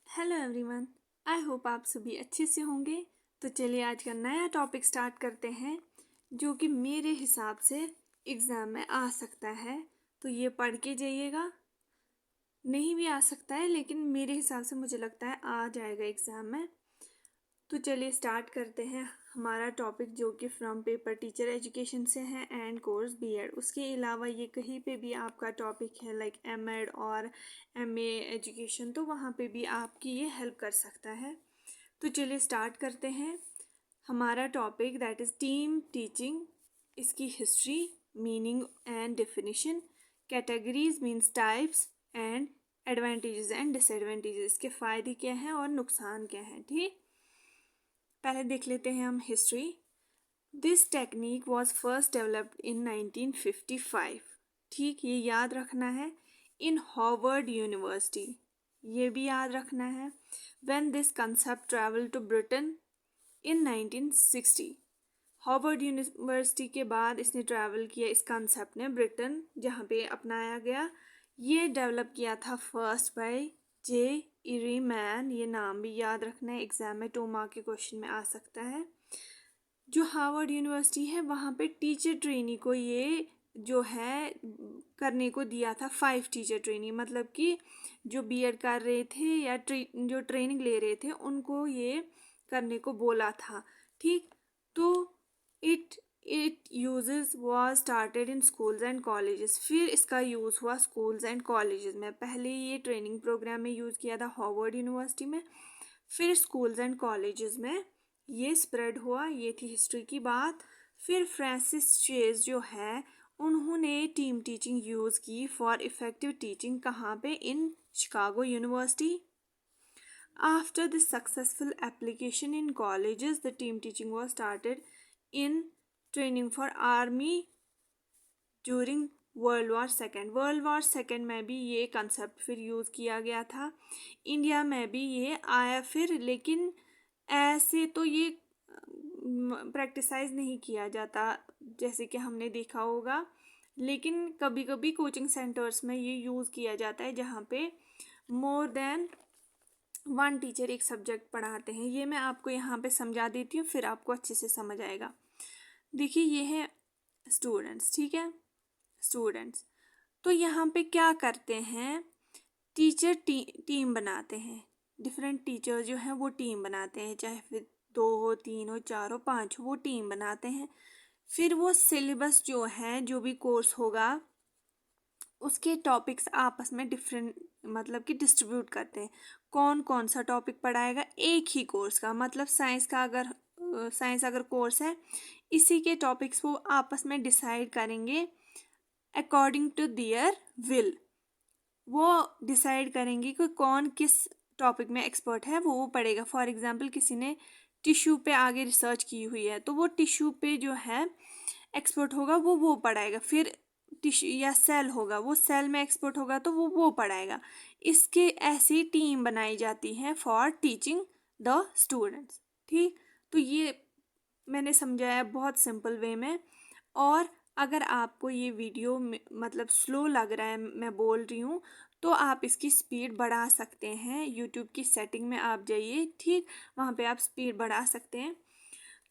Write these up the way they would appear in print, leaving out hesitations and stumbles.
Hello everyone. I hope आप सभी अच्छे से होंगे। तो चलिए आज का नया टॉपिक स्टार्ट करते हैं जो कि मेरे हिसाब से एग्ज़ाम में आ सकता है। तो ये पढ़ के जाइएगा, नहीं भी आ सकता है लेकिन मेरे हिसाब से मुझे लगता है आ जाएगा एग्ज़ाम में। तो चलिए स्टार्ट करते हैं हमारा टॉपिक जो कि फ्रॉम पेपर टीचर एजुकेशन से है एंड कोर्स बीएड। उसके अलावा ये कहीं पे भी आपका टॉपिक है लाइक एमएड और एमए एजुकेशन, तो वहाँ पे भी आपकी ये हेल्प कर सकता है। तो चलिए स्टार्ट करते हैं हमारा topic that is team teaching. इसकी history, meaning and definition, categories means types and advantages and disadvantages. इसके फ़ायदे क्या हैं और नुकसान क्या हैं। ठीक, पहले देख लेते हैं हम history. This technique was first developed in 1955। ठीक, ये याद रखना है। इन हार्वर्ड यूनिवर्सिटी, ये भी याद रखना है। When this concept travel to Britain in 1960। Harvard University के बाद इसने ट्रैवल किया, इस कंसेप्ट ने ब्रिटेन जहाँ पे अपनाया गया। ये डेवलप किया था first by J eri man. ये नाम भी याद रखना है, एग्जाम में 2 मार्क के क्वेश्चन में आ सकता है। जो हार्वर्ड यूनिवर्सिटी है वहाँ पे टीचर ट्रेनी को ये जो है करने को दिया था 5 टीचर ट्रेनी, मतलब कि जो बीएड कर रहे थे या जो ट्रेनिंग ले रहे थे उनको ये करने को बोला था। ठीक, तो it uses was started in schools and colleges. फिर इसका यूज़ हुआ स्कूल्स एंड कॉलेजेस में। पहले ये ट्रेनिंग प्रोग्राम में यूज़ किया था हार्वर्ड यूनिवर्सिटी में, फिर स्कूल्स एंड कॉलेजेस में ये स्प्रेड हुआ। ये थी हिस्ट्री की बात। फिर फ्रांसिस चेज जो है उन्होंने टीम टीचिंग यूज़ की फॉर इफ़ेक्टिव टीचिंग। कहाँ पे? In Chicago university. After the successful application in colleges, the team teaching was started in training for army during world war second. World war second में भी ये concept फिर use किया गया था। इंडिया में भी ये आया फिर, लेकिन ऐसे तो ये प्रैक्टिसाइज नहीं किया जाता जैसे कि हमने देखा होगा, लेकिन कभी कभी कोचिंग सेंटर्स में ये यूज़ किया जाता है जहाँ पे मोर देन 1 टीचर एक सब्जेक्ट पढ़ाते हैं। ये मैं आपको यहाँ पे समझा देती हूँ, फिर आपको अच्छे से समझ आएगा। देखिए ये है स्टूडेंट्स, ठीक है, स्टूडेंट्स। तो यहाँ पे क्या करते हैं, टीचर टीम बनाते हैं। डिफरेंट टीचर जो हैं वो टीम बनाते हैं, चाहे फिर 2 हो, 3 हो, 4 हो, 5 हो, वो टीम बनाते हैं। फिर वो सिलेबस जो है, जो भी कोर्स होगा उसके टॉपिक्स आपस में डिफरेंट मतलब कि डिस्ट्रीब्यूट करते हैं। कौन कौन सा टॉपिक पढ़ाएगा एक ही कोर्स का, मतलब साइंस अगर कोर्स है, इसी के टॉपिक्स वो आपस में डिसाइड करेंगे अकॉर्डिंग टू दियर विल। वो डिसाइड करेंगे कि कौन किस टॉपिक में एक्सपर्ट है, वो पढ़ेगा। फॉर एग्जांपल किसी ने टिश्यू पे आगे रिसर्च की हुई है तो वो टिश्यू पे जो है एक्सपर्ट होगा, वो पढ़ाएगा। फिर टिश्यू या सेल होगा, वो सेल में एक्सपर्ट होगा तो वो पढ़ाएगा। इसके ऐसी टीम बनाई जाती है फॉर टीचिंग द स्टूडेंट्स। ठीक, तो ये मैंने समझाया बहुत सिंपल वे में। और अगर आपको ये वीडियो मतलब स्लो लग रहा है, मैं बोल रही हूँ, तो आप इसकी स्पीड बढ़ा सकते हैं। यूट्यूब की सेटिंग में आप जाइए, ठीक, वहाँ पे आप स्पीड बढ़ा सकते हैं।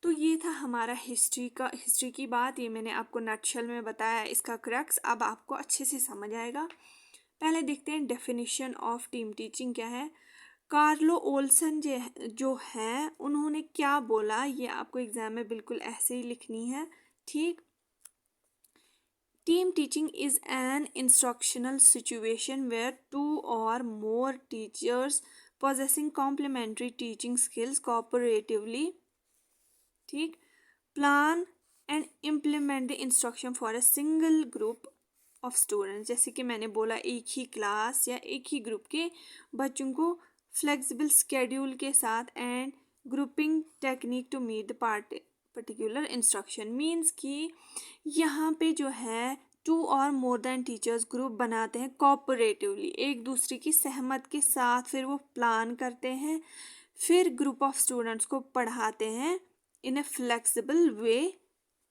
तो ये था हमारा हिस्ट्री की बात। ये मैंने आपको नटशल में बताया, इसका क्रक्स अब आपको अच्छे से समझ आएगा। पहले देखते हैं डेफिनेशन ऑफ टीम टीचिंग क्या है। कार्लो ओल्सन जो है उन्होंने क्या बोला, ये आपको एग्जाम में बिल्कुल ऐसे ही लिखनी है। ठीक, team teaching is an instructional situation where 2 or more teachers possessing complementary teaching skills cooperatively, ठीक, plan and implement the instruction for a single group of students। जैसे कि मैंने बोला, एक ही क्लास या एक ही ग्रुप के बच्चों को फ्लेक्सिबल स्केड्यूल के साथ and grouping technique to meet the particular instruction. Means कि यहाँ पे जो है 2 और मोर देन टीचर्स ग्रुप बनाते हैं कोऑपरेटिवली, एक दूसरे की सहमत के साथ। फिर वो प्लान करते हैं, फिर ग्रुप ऑफ स्टूडेंट्स को पढ़ाते हैं in a flexible way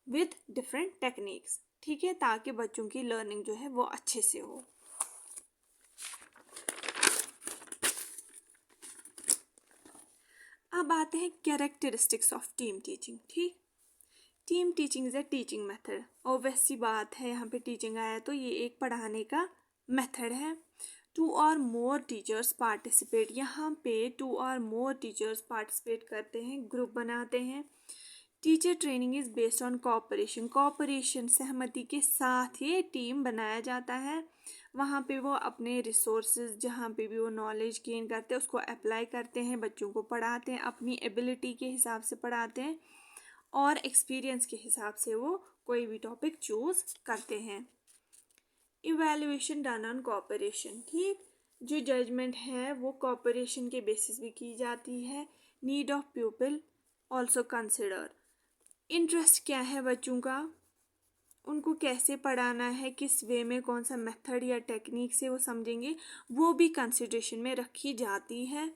with different techniques. ठीक है, ताकि बच्चों की लर्निंग जो है वो अच्छे से हो। अब आते हैं कैरेक्टरिस्टिक्स ऑफ टीम टीचिंग। ठीक, team teaching is a teaching method. Obvious सी बात है, यहाँ पे टीचिंग आया तो ये एक पढ़ाने का मेथड है। टू और मोर टीचर्स पार्टिसिपेट, यहाँ पे टू और मोर टीचर्स पार्टिसिपेट करते हैं, ग्रुप बनाते हैं। Teacher training is based on cooperation, cooperation सहमति के साथ ये टीम बनाया जाता है। वहाँ पे वो अपने रिसोर्सेज, जहाँ पे भी वो नॉलेज गेन करते हैं उसको अप्लाई करते हैं, बच्चों को पढ़ाते हैं, अपनी एबिलिटी के हिसाब से पढ़ाते हैं और एक्सपीरियंस के हिसाब से वो कोई भी टॉपिक चूज करते हैं। इवैल्यूएशन डन ऑन कोऑपरेशन, ठीक, जो जजमेंट है वो कोऑपरेशन के बेसिस भी की जाती है। Need of people also consider, interest क्या है बच्चों का, उनको कैसे पढ़ाना है, किस वे में, कौन सा मेथड या टेक्निक से वो समझेंगे, वो भी कंसिडरेशन में रखी जाती है।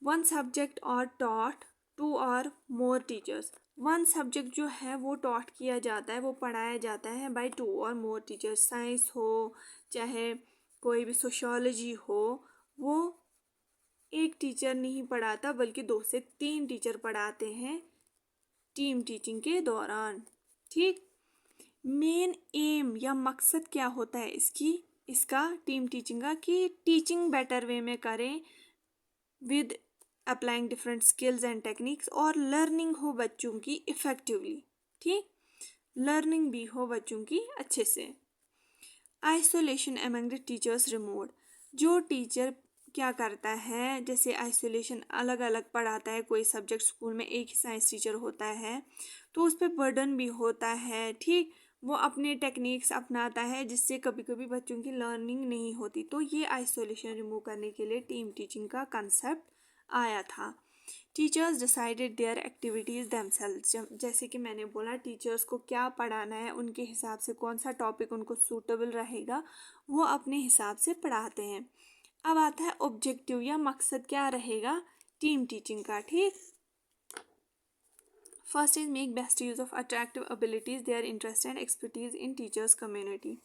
वन सब्जेक्ट और टॉट टू और मोर टीचर्स, वन सब्जेक्ट जो है वो टॉट किया जाता है, वो पढ़ाया जाता है बाय टू और मोर टीचर्स। साइंस हो चाहे कोई भी सोशियोलॉजी हो, वो एक टीचर नहीं पढ़ाता बल्कि 2 से 3 टीचर पढ़ाते हैं टीम टीचिंग के दौरान। ठीक, मेन एम या मकसद क्या होता है इसका टीम टीचिंग का, कि टीचिंग बेटर वे में करें with applying different skills and techniques, और लर्निंग हो बच्चों की इफेक्टिवली। ठीक, लर्निंग भी हो बच्चों की अच्छे से। Isolation among the teachers removed, जो टीचर क्या करता है, जैसे आइसोलेशन अलग अलग पढ़ाता है, कोई सब्जेक्ट स्कूल में एक ही साइंस टीचर होता है तो उस पर बर्डन भी होता है। ठीक, वो अपने टेक्निक्स अपनाता है जिससे कभी कभी बच्चों की लर्निंग नहीं होती, तो ये आइसोलेशन रिमूव करने के लिए टीम टीचिंग का कंसेप्ट आया था। Teachers decided there activities themselves, जैसे कि मैंने बोला टीचर्स को क्या पढ़ाना है, उनके हिसाब से कौन सा टॉपिक उनको सूटेबल रहेगा वो अपने हिसाब से पढ़ाते हैं। अब आता है ऑब्जेक्टिव या मकसद क्या रहेगा टीम टीचिंग का। ठीक, first is make best use of attractive abilities, their interest and expertise in teachers community.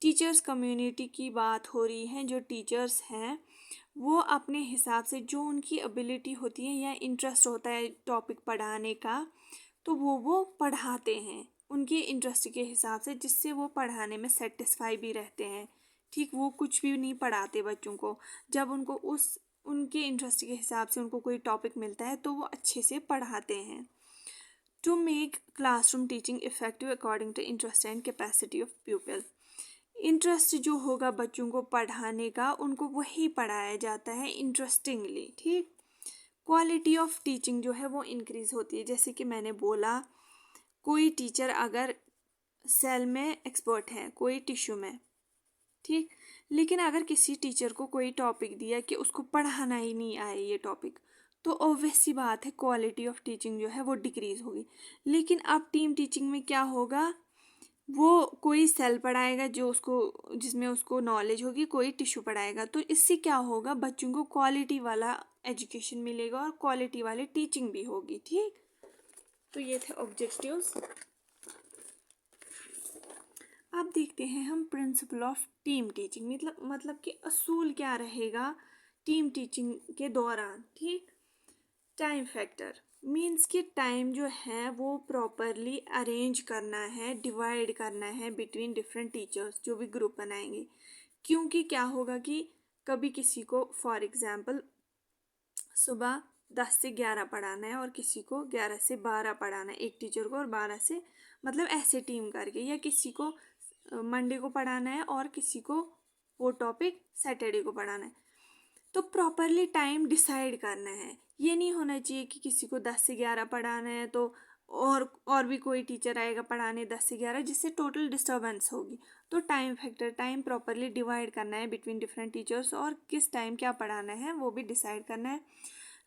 Teachers community की बात हो रही है, जो टीचर्स हैं वो अपने हिसाब से जो उनकी एबिलिटी होती है या इंटरेस्ट होता है टॉपिक पढ़ाने का, तो वो पढ़ाते हैं उनके इंटरेस्ट के हिसाब से, जिससे वो पढ़ाने में सेटिस्फाई भी रहते हैं। ठीक, वो कुछ भी नहीं पढ़ाते बच्चों को, जब उनको उनके इंटरेस्ट के हिसाब से उनको कोई टॉपिक मिलता है तो वो अच्छे से पढ़ाते हैं। To make classroom teaching effective according to interest and capacity of pupil, interest जो होगा बच्चों को पढ़ाने का उनको वही पढ़ाया जाता है इंटरेस्टिंगली। ठीक, क्वालिटी ऑफ टीचिंग जो है वो इंक्रीज होती है, जैसे कि मैंने बोला कोई टीचर अगर सेल में एक्सपर्ट है, कोई टिश्यू में, ठीक, लेकिन अगर किसी टीचर को कोई टॉपिक दिया कि उसको पढ़ाना ही नहीं आए ये टॉपिक, तो ऑब्वियस सी बात है क्वालिटी ऑफ टीचिंग जो है वो डिक्रीज होगी। लेकिन अब टीम टीचिंग में क्या होगा, वो कोई सेल पढ़ाएगा जिसमें उसको नॉलेज होगी, कोई टिश्यू पढ़ाएगा, तो इससे क्या होगा बच्चों को क्वालिटी वाला एजुकेशन मिलेगा और क्वालिटी वाली टीचिंग भी होगी। ठीक, तो ये थे ऑब्जेक्टिव्स। अब देखते हैं हम प्रिंसिपल ऑफ टीम टीचिंग, मतलब कि असूल क्या रहेगा टीम टीचिंग के दौरान। ठीक, टाइम फैक्टर मीन्स कि टाइम जो है वो प्रॉपरली अरेंज करना है, डिवाइड करना है बिटवीन डिफरेंट टीचर्स जो भी ग्रुप बनाएंगे। क्योंकि क्या होगा कि कभी किसी को फॉर एग्जांपल सुबह 10 से 11 पढ़ाना है और किसी को 11 से 12 पढ़ाना है, एक टीचर को, और 12 से मतलब ऐसे टीम करके, या किसी को मंडे को पढ़ाना है और किसी को वो टॉपिक सैटरडे को पढ़ाना है, तो प्रॉपरली टाइम डिसाइड करना है। ये नहीं होना चाहिए कि किसी को 10 से 11 पढ़ाना है तो और भी कोई टीचर आएगा पढ़ाने 10 से 11, जिससे टोटल डिस्टर्बेंस होगी। तो time factor, time properly divide करना है बिटवीन डिफरेंट टीचर्स और किस टाइम क्या पढ़ाना है वो भी डिसाइड करना है।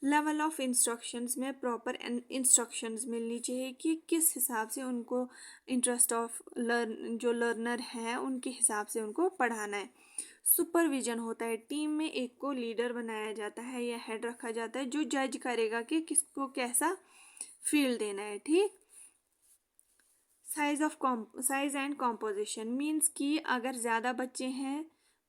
लेवल ऑफ इंस्ट्रक्शंस में प्रॉपर इंस्ट्रक्शंस मिलनी चाहिए कि किस हिसाब से उनको इंटरेस्ट ऑफ जो लर्नर है उनके हिसाब से उनको पढ़ाना है। सुपरविजन होता है, टीम में एक को लीडर बनाया जाता है या हेड रखा जाता है जो जज करेगा कि किसको कैसा फील्ड देना है। ठीक, साइज एंड कॉम्पोजिशन मीन्स कि अगर ज़्यादा बच्चे हैं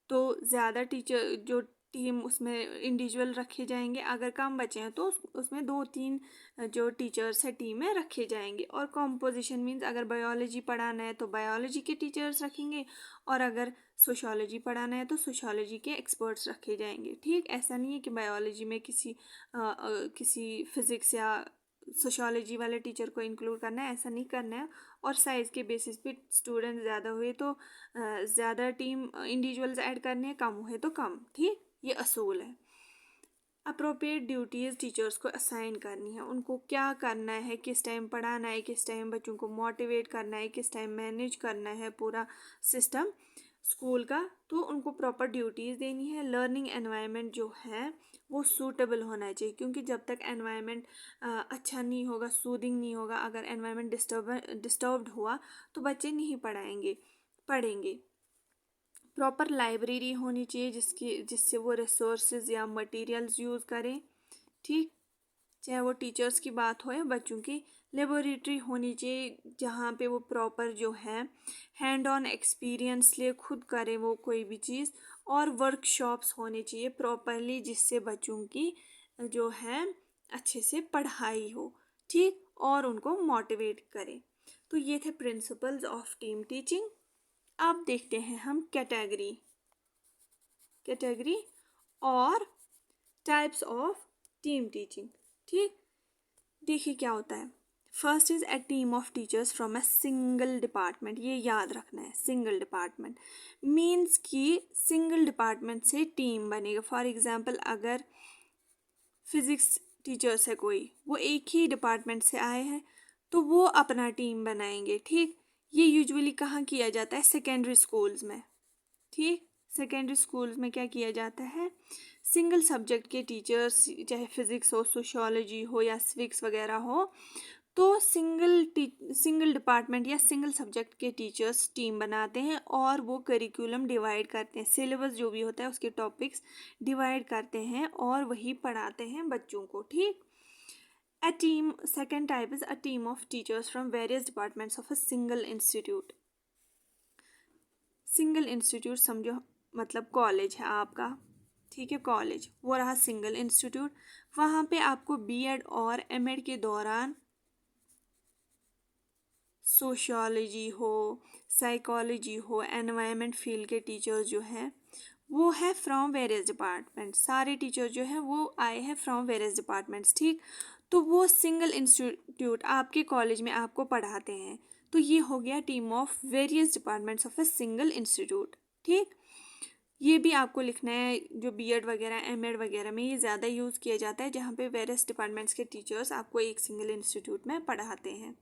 तो ज़्यादा टीचर जो टीम उसमें इंडिविजुअल रखे जाएंगे, अगर कम बचे हैं तो उसमें 2-3 जो टीचर्स है टीम में रखे जाएंगे। और कॉम्पोजिशन मीन्स अगर बायोलॉजी पढ़ाना है तो बायोलॉजी के टीचर्स रखेंगे, और अगर सोशियोलॉजी पढ़ाना है तो सोशियोलॉजी के एक्सपर्ट्स रखे जाएंगे। ठीक, ऐसा नहीं है कि बायोलॉजी में किसी फिजिक्स या सोशियोलॉजी वाले टीचर को इंक्लूड करना है, ऐसा नहीं करना है। और साइज़ के बेसिस पे स्टूडेंट ज़्यादा हुए तो ज़्यादा टीम इंडिविजुअल्स ऐड करने हैं, कम हुए तो कम। ठीक, ये असूल है। अप्रोप्रिएट ड्यूटीज़ टीचर्स को असाइन करनी है, उनको क्या करना है, किस टाइम पढ़ाना है, किस टाइम बच्चों को मोटिवेट करना है, किस टाइम मैनेज करना है पूरा सिस्टम स्कूल का, तो उनको प्रॉपर ड्यूटीज़ देनी है। लर्निंग एनवायरनमेंट जो है वो सूटेबल होना चाहिए, क्योंकि जब तक एनवायरनमेंट अच्छा नहीं होगा, सूदिंग नहीं होगा, अगर एनवायरनमेंट डिस्टर्ब्ड हुआ तो बच्चे नहीं पढ़ेंगे। प्रॉपर लाइब्रेरी होनी चाहिए जिससे वो रिसोर्सेज या मटेरियल्स यूज़ करें। ठीक, चाहे वो टीचर्स की बात हो या बच्चों की। लेबोरेटरी होनी चाहिए जहाँ पे वो प्रॉपर जो है हैंड ऑन एक्सपीरियंस ले, खुद करे वो कोई भी चीज़। और वर्कशॉप्स होने चाहिए प्रॉपरली, जिससे बच्चों की जो है अच्छे से पढ़ाई हो। ठीक, और उनको मोटिवेट करे। तो ये थे प्रिंसिपल्स ऑफ टीम टीचिंग। अब देखते हैं हम कैटेगरी और टाइप्स ऑफ टीम टीचिंग। ठीक, देखिए क्या होता है। First is a team of teachers from a single department. ये याद रखना है, सिंगल डिपार्टमेंट मीन्स कि सिंगल डिपार्टमेंट से टीम बनेगा। फॉर एग्जाम्पल, अगर फिजिक्स टीचर्स है कोई, वो एक ही डिपार्टमेंट से आए हैं तो वो अपना टीम बनाएंगे। ठीक, ये यूजुअली कहाँ किया जाता है? सेकेंडरी स्कूल्स में। ठीक, सेकेंडरी स्कूल्स में क्या किया जाता है, सिंगल सब्जेक्ट के टीचर्स, चाहे फिजिक्स हो, सोशियोलॉजी हो या सिविक्स वगैरह हो, तो सिंगल डिपार्टमेंट या सिंगल सब्जेक्ट के टीचर्स टीम बनाते हैं और वो करिकुलम डिवाइड करते हैं, सिलेबस जो भी होता है उसके टॉपिक्स डिवाइड करते हैं और वही पढ़ाते हैं बच्चों को। ठीक, a team, second type is a team of teachers from various departments of a single institute। Single institute समझो, मतलब कॉलेज है आपका। ठीक है, कॉलेज वो रहा सिंगल इंस्टीट्यूट। वहाँ पे आपको बीएड और एमएड के दौरान सोशियोलॉजी हो, साइकोलॉजी हो, एनवायरनमेंट फील्ड के टीचर्स जो हैं वो है फ्रॉम वेरियस डिपार्टमेंट। सारे टीचर जो हैं वो आए हैं फ्रॉम वेरियस डिपार्टमेंट्स। ठीक, तो वो सिंगल इंस्टीट्यूट आपके कॉलेज में आपको पढ़ाते हैं, तो ये हो गया team of various departments of a single institute. ठीक, ये भी आपको लिखना है, जो बीएड वगैरह एमएड वगैरह में ये ज़्यादा यूज़ किया जाता है, जहाँ पे वेरियस डिपार्टमेंट्स के टीचर्स आपको एक सिंगल इंस्टीट्यूट में पढ़ाते हैं।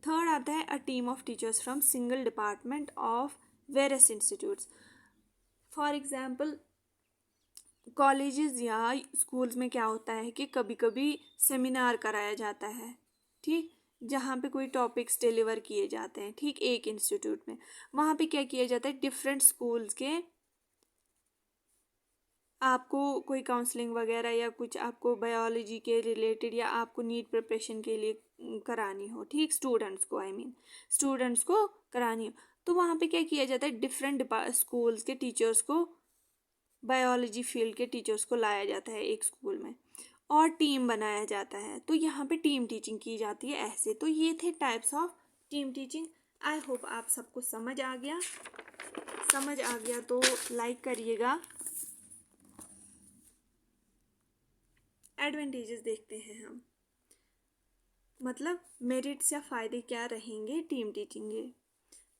थर्ड आता है a team of teachers from single department of various institutes. For example, colleges या स्कूल्स में क्या होता है कि कभी कभी सेमिनार कराया जाता है। ठीक, जहाँ पे कोई टॉपिक्स डिलीवर किए जाते हैं। ठीक, एक इंस्टीट्यूट में वहाँ पे क्या किया जाता है, डिफरेंट स्कूल्स के आपको कोई काउंसलिंग वगैरह या कुछ आपको बायोलॉजी के रिलेटेड या आपको नीट प्रिपरेशन के लिए करानी हो। ठीक, स्टूडेंट्स को करानी हो, तो वहाँ पे क्या किया जाता है, डिफरेंट स्कूल्स के टीचर्स को, बायोलॉजी फील्ड के टीचर्स को लाया जाता है एक स्कूल में और टीम बनाया जाता है। तो यहाँ पे टीम टीचिंग की जाती है ऐसे। तो ये थे types of team teaching. I hope आप सबको समझ आ गया तो लाइक करिएगा। एडवांटेजेस देखते हैं हम, मतलब मेरिट्स या फ़ायदे क्या रहेंगे टीम टीचिंग के।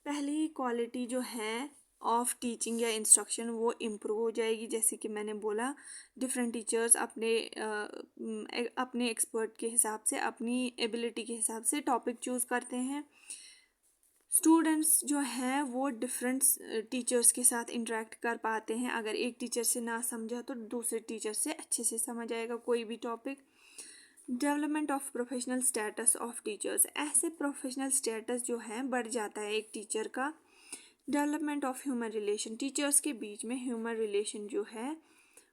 पहली क्वालिटी जो है ऑफ टीचिंग या इंस्ट्रक्शन वो इम्प्रूव हो जाएगी। जैसे कि मैंने बोला, डिफरेंट टीचर्स अपने एक्सपर्ट के हिसाब से, अपनी एबिलिटी के हिसाब से टॉपिक चूज़ करते हैं। स्टूडेंट्स जो है वो डिफरेंट टीचर्स के साथ इंटरेक्ट कर पाते हैं। अगर एक टीचर से ना समझा तो दूसरे टीचर से अच्छे से समझ आएगा कोई भी topic. Development of professional status of teachers, ऐसे प्रोफेशनल स्टेटस जो है बढ़ जाता है एक टीचर का। Development of human relation, teachers के बीच में ह्यूमन रिलेशन जो है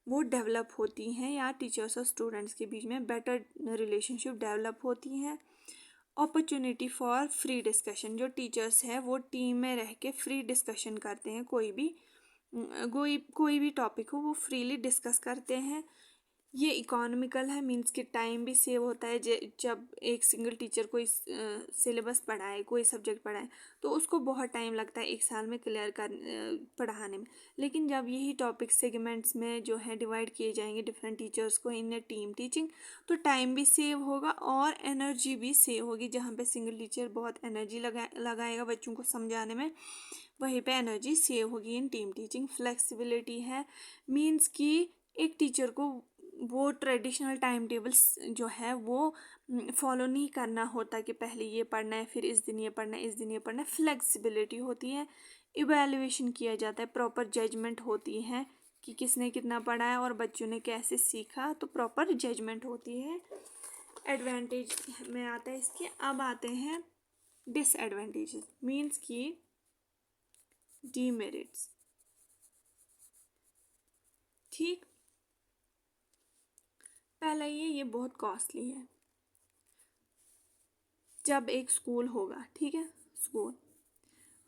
वो डेवलप होती हैं, या टीचर्स और स्टूडेंट्स के बीच में बेटर रिलेशनशिप डेवलप होती हैं। अपॉर्चुनिटी फॉर फ्री डिस्कशन, जो टीचर्स है वो टीम में रह के फ्री डिस्कशन करते हैं कोई भी कोई भी टॉपिक हो वो फ्रीली डिस्कस करते हैं। ये इकोनॉमिकल है, मीन्स कि टाइम भी सेव होता है। जब एक सिंगल टीचर कोई सिलेबस पढ़ाए, कोई सब्जेक्ट पढ़ाए, तो उसको बहुत टाइम लगता है एक साल में क्लियर पढ़ाने में। लेकिन जब यही टॉपिक सेगमेंट्स में जो है डिवाइड किए जाएंगे डिफरेंट टीचर्स को इन टीम टीचिंग, तो टाइम भी सेव होगा और एनर्जी भी सेव होगी। जहाँ पे सिंगल टीचर बहुत एनर्जी लगाएगा बच्चों को समझाने में, वहीं पे एनर्जी सेव होगी इन टीम टीचिंग। फ्लेक्सिबिलिटी है, मीन्स कि एक टीचर को वो ट्रेडिशनल टाइम टेबल्स जो है वो फॉलो नहीं करना होता कि पहले ये पढ़ना है, फिर इस दिन ये पढ़ना है, इस दिन ये पढ़ना है। फ्लेक्सिबिलिटी होती है, इवैल्यूएशन किया जाता है, प्रॉपर जजमेंट होती है कि किसने कितना पढ़ा है और बच्चों ने कैसे सीखा, तो प्रॉपर जजमेंट होती है। एडवांटेज में आता है इसके। अब आते हैं डिसएडवांटेजेस, मीन्स कि डीमेरिट्स। ठीक, पहला ये बहुत कॉस्टली है। जब एक स्कूल होगा, ठीक है, स्कूल,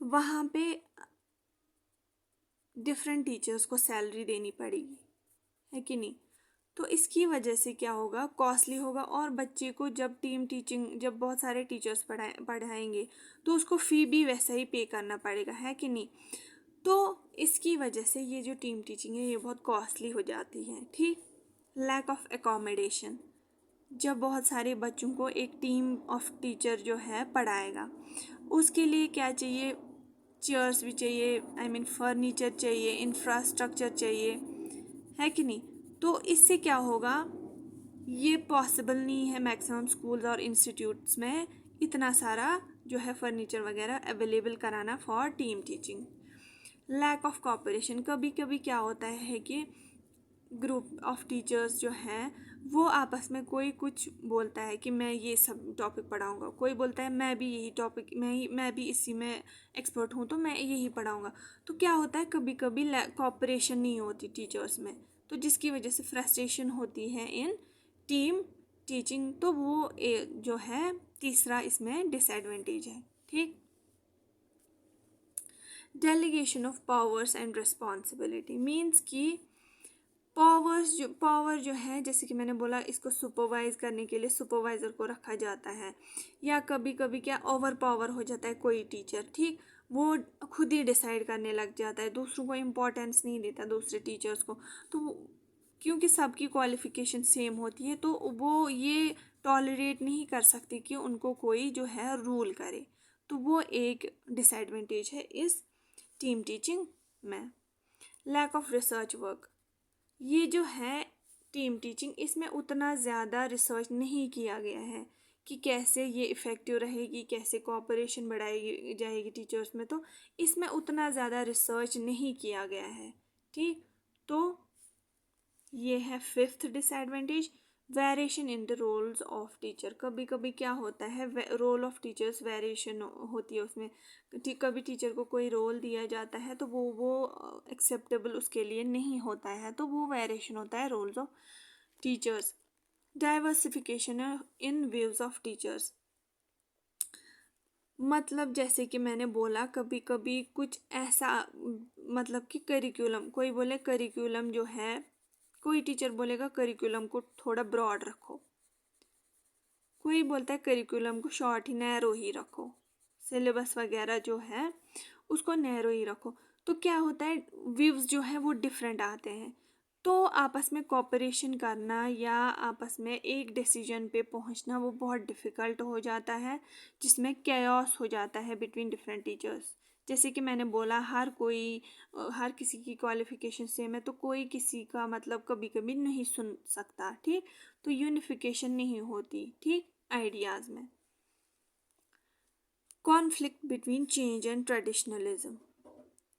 वहाँ पे डिफरेंट टीचर्स को सैलरी देनी पड़ेगी, है कि नहीं? तो इसकी वजह से क्या होगा, कॉस्टली होगा। और बच्चे को जब टीम टीचिंग, जब बहुत सारे टीचर्स पढ़ाएंगे तो उसको फ़ी भी वैसा ही पे करना पड़ेगा, है कि नहीं? तो इसकी वजह से ये जो टीम टीचिंग है ये बहुत कॉस्टली हो जाती है। ठीक, लैक ऑफ एकोमोडेशन, जब बहुत सारे बच्चों को एक टीम ऑफ टीचर जो है पढ़ाएगा, उसके लिए क्या चाहिए, चेयर्स भी चाहिए, आई मीन फर्नीचर चाहिए, इंफ्रास्ट्रक्चर चाहिए, है कि नहीं? तो इससे क्या होगा, ये पॉसिबल नहीं है मैक्सिमम स्कूल्स और इंस्टीट्यूट्स में इतना सारा जो है फर्नीचर वगैरह अवेलेबल कराना for team teaching. Lack of cooperation, कभी कभी क्या होता है कि ग्रुप ऑफ टीचर्स जो हैं वो आपस में, कोई कुछ बोलता है कि मैं ये सब टॉपिक पढ़ाऊंगा, कोई बोलता है मैं भी यही टॉपिक, मैं भी इसी में एक्सपर्ट हूँ तो मैं यही पढ़ाऊंगा। तो क्या होता है, कभी कभी कोऑपरेशन नहीं होती टीचर्स में, तो जिसकी वजह से फ्रस्ट्रेशन होती है इन टीम टीचिंग। तो वो जो है तीसरा इसमें डिसएडवांटेज है। ठीक, delegation of powers and responsibility, means कि पावर जो है, जैसे कि मैंने बोला, इसको सुपरवाइज करने के लिए सुपरवाइज़र को रखा जाता है। या कभी कभी क्या ओवर पावर हो जाता है कोई टीचर, ठीक, वो खुद ही डिसाइड करने लग जाता है, दूसरों को इम्पोर्टेंस नहीं देता, दूसरे टीचर्स को। तो क्योंकि सबकी क्वालिफिकेशन सेम होती है तो वो ये टॉलरेट नहीं कर सकती कि उनको कोई जो है रूल करे। तो वो एक डिसएडवांटेज है इस टीम टीचिंग में। लैक ऑफ रिसर्च वर्क, ये जो है टीम टीचिंग, इसमें उतना ज़्यादा रिसर्च नहीं किया गया है कि कैसे ये इफ़ेक्टिव रहेगी, कैसे कोऑपरेशन बढ़ाई जाएगी टीचर्स में। तो इसमें उतना ज़्यादा रिसर्च नहीं किया गया है। ठीक, तो ये है fifth disadvantage, variation in the roles of teacher. कभी कभी क्या होता है, रोल ऑफ टीचर्स वेरिएशन होती है उसमें। कभी टीचर को कोई रोल दिया जाता है तो वो एक्सेप्टेबल उसके लिए नहीं होता है, तो वो वेरिएशन होता है roles of teachers. Diversification in views of teachers, मतलब जैसे कि मैंने बोला, कभी कभी कुछ ऐसा, मतलब कि करिकुलम, कोई बोले करिकुलम जो है, कोई टीचर बोलेगा करिकुलम को थोड़ा ब्रॉड रखो, कोई बोलता है करिकुलम को शॉर्ट ही, नैरो ही रखो, सिलेबस वगैरह जो है उसको नैरो ही रखो। तो क्या होता है, व्यूज जो है वो डिफरेंट आते हैं। तो आपस में कोऑपरेशन करना या आपस में एक डिसीजन पे पहुंचना वो बहुत डिफ़िकल्ट हो जाता है, जिसमें कैओस हो जाता है बिटवीन डिफरेंट टीचर्स। जैसे कि मैंने बोला, हर किसी की क्वालिफिकेशन सेम है, तो कोई किसी का मतलब कभी कभी नहीं सुन सकता। ठीक, तो यूनिफिकेशन नहीं होती, ठीक, आइडियाज़ में। Conflict between change and traditionalism,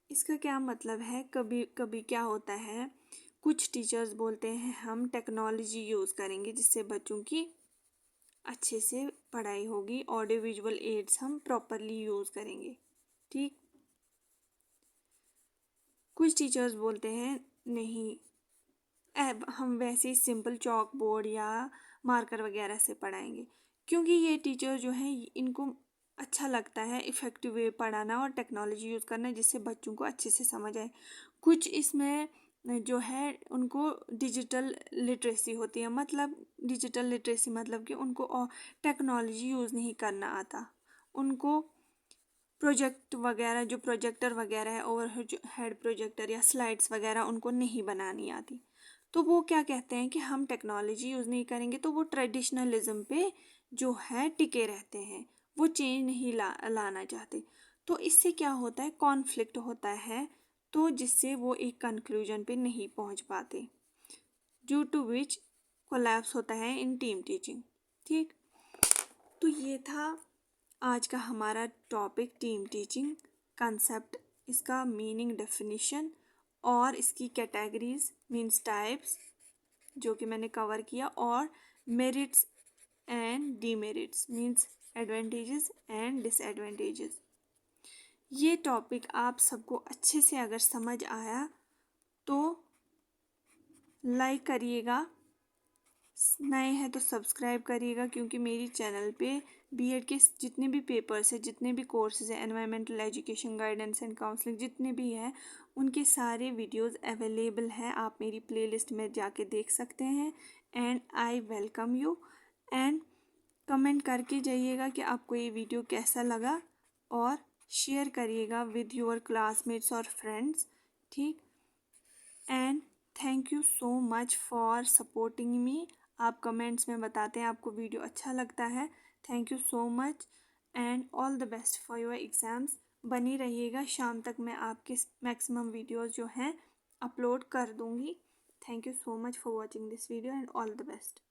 इसका क्या मतलब है, कभी कभी क्या होता है, कुछ टीचर्स बोलते हैं हम टेक्नोलॉजी यूज़ करेंगे जिससे बच्चों की अच्छे से पढ़ाई होगी, ऑडियो विजुअल एड्स हम प्रॉपरली यूज़ करेंगे। ठीक, कुछ टीचर्स बोलते हैं नहीं, अब हम वैसे ही सिंपल चॉक बोर्ड या मार्कर वगैरह से पढ़ाएंगे, क्योंकि ये टीचर जो है इनको अच्छा लगता है इफ़ेक्टिव वे पढ़ाना और टेक्नोलॉजी यूज़ करना जिससे बच्चों को अच्छे से समझ आए। कुछ इसमें जो है उनको डिजिटल लिटरेसी होती है, मतलब डिजिटल लिटरेसी मतलब कि उनको टेक्नोलॉजी यूज़ नहीं करना आता, उनको प्रोजेक्ट वगैरह जो प्रोजेक्टर वगैरह है, ओवर हेड प्रोजेक्टर या स्लाइड्स वगैरह उनको नहीं बनानी आती। तो वो क्या कहते हैं कि हम टेक्नोलॉजी यूज़ नहीं करेंगे, तो वो ट्रेडिशनलिज्म पे जो है टिके रहते हैं, वो चेंज नहीं लाना चाहते। तो इससे क्या होता है, कॉन्फ्लिक्ट होता है, तो जिससे वो एक कंक्लूजन पे नहीं पहुंच पाते, ड्यू टू विच कोलैप्स होता है इन टीम टीचिंग। ठीक, तो ये था आज का हमारा टॉपिक, टीम टीचिंग कंसेप्ट, इसका मीनिंग, डेफिनेशन और इसकी कैटेगरीज मीन्स टाइप्स जो कि मैंने कवर किया, और merits and demerits means advantages and disadvantages. ये टॉपिक आप सबको अच्छे से अगर समझ आया तो लाइक करिएगा, नए हैं तो सब्सक्राइब करिएगा, क्योंकि मेरी चैनल पे बीएड के जितने भी पेपर्स हैं, जितने भी कोर्सेज हैं, environmental education, guidance and counselling, जितने भी हैं उनके सारे वीडियोस अवेलेबल हैं। आप मेरी प्लेलिस्ट में जाके देख सकते हैं। And I welcome you, and comment करके जाइएगा कि आपको ये वीडियो कैसा लगा, और शेयर करिएगा विद योर क्लासमेट्स और फ्रेंड्स। ठीक, and thank you so much for supporting me. आप कमेंट्स में बताते हैं आपको वीडियो अच्छा लगता है। Thank you so much and all the best for your exams. बनी रहिएगा, शाम तक मैं आपके मैक्सिमम वीडियोस जो हैं अपलोड कर दूंगी। Thank you so much for watching this video and all the best.